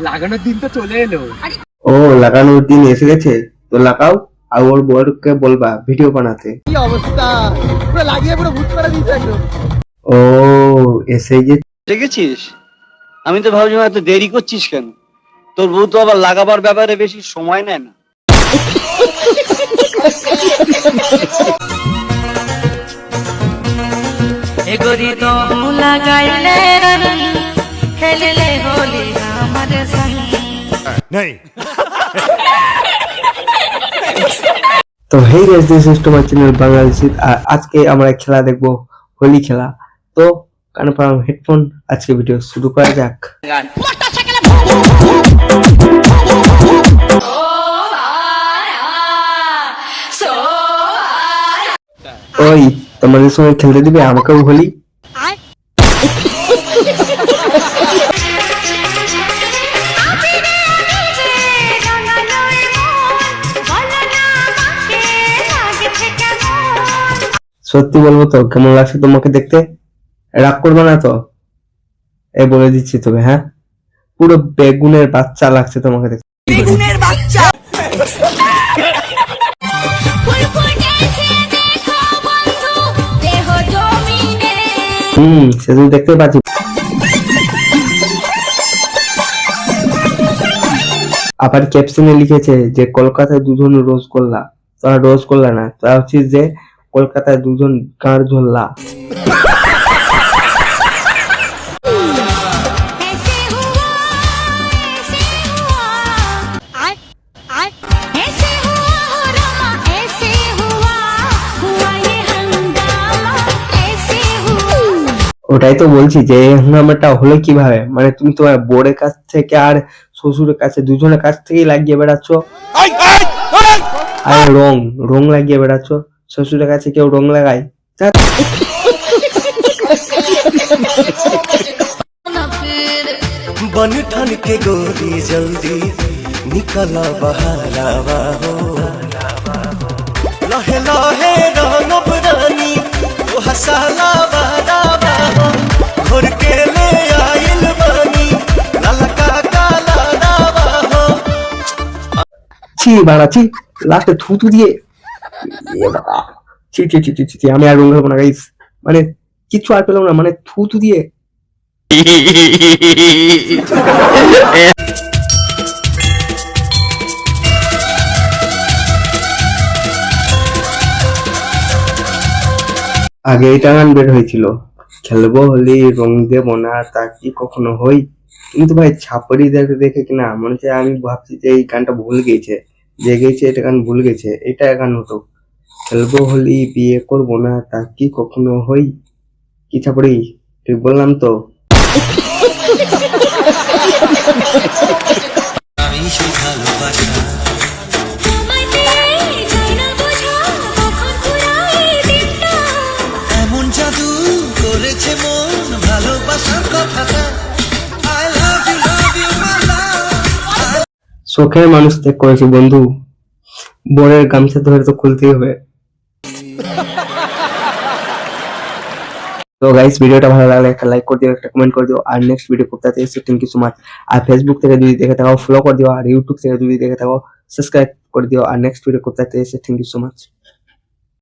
লাগানোর দিন তো চলে এলো। ও লাগানোর দিন এসে গেছে, তো লাগাও আর ওর বউকে বলবা ভিডিও বানাতে। কি অবস্থা, পুরো লাগিয়ে পুরো ভূত করে দিয়েছে একদম। ও এসে গেছে। দেখেছিস, আমি তো ভাবছিলাম এত দেরি করছিস কেন? তোর বউ তো আবার লাগাবার ব্যাপারে বেশি সময় নেয় না। এগোরি তো লাগাইলে খেললে হোলি আমার সঙ্গ नहीं। তো হেই গাইস, দিস ইজ তোমার চ্যানেল বাঙালি শীত। আর আজকে আমরা খেলা দেখবো, হোলি খেলা। তো কানে পাম হেডফোন, আজকে ভিডিও শুরু করা যাক। ওই তোমাদের সঙ্গে খেলতে দিবে আমাকেও হোলি? সত্যি বলবো তো কেমন লাগছে তোমাকে দেখতে? রাগ করবে না তো? এই বলে দিচ্ছি তবে, হ্যাঁ পুরো বেগুনের বাচ্চা লাগছে তোমাকে দেখতে। বেগুনের বাচ্চা সে তুমি দেখতে পাচ্ছি। আবার ক্যাপশনে লিখেছে যে কলকাতায় দুজন রসগোল্লা, তারা রসগোল্লা না, তারা হচ্ছে যে কলকাতায় দুজন গাঁড় ঝোল্লা। ওটাই তো বলছি যে এই হাঙ্গামাটা হলো কিভাবে, মানে তুমি তোমার বোরের কাছ থেকে আর শ্বশুরের কাছে দুজনের কাছ থেকেই লাগিয়ে বেড়াচ্ছ। আর রং রং লাগিয়ে বেড়াচ্ছ, শ্বশুরের কাছে কেউ রং লাগায়? बन ठन के गोरी जल्दी निकला बहारावा हो, लहे लहे रंगब रानी तो हसाला बहारावा हो, घर के ले आइल बानी ललका काला रावा हो। ছি বাড়াচ্ছি লাস্টে থুতু দিয়ে। ছি ছি ছি ছি ছি, আমি আর রং খাবো না গাইস, মানে কিছু আর পেলাম না, মানে থুতু দিয়ে। আগে এটা গান বের হয়েছিল, খেলবো হোলি রং দেবো না তা কি কখনো হই। কিন্তু ভাই ছাপড়ি দেখে দেখে কিনা মনে হচ্ছে, আমি ভাবছি যে এই গানটা ভুল গেছে, যে গেছে এটা গান ভুল গেছে, এটা গান হতো খেলবো হোলি বিয়ে করবো না তা কি কখনো হই। কি ছাপড়ি, ঠিক বললাম তো? এমন জাদু করেছে মন ভালোবাসার কথাটা। I love you my love। শখের মানুষ ত্যাগ করেছি বন্ধু, বোনের গামছা ধরে তো খুলতেই হবে। তো গাইস, ভিডিওটা ভালো লাগলে একটা লাইক করে দিও, একটা কমেন্ট করে দিও, আর নেক্সট ভিডিও করতে এসে থ্যাংক ইউ সো মাচ। আর ফেসবুক থেকে যদি দেখে থাকো ফলো করে দিও, আর ইউটিউব থেকে যদি দেখে থাকো সাবস্ক্রাইব করে দিও, আর নেক্সট ভিডিও করতে এসে থ্যাংক ইউ সো মাচ।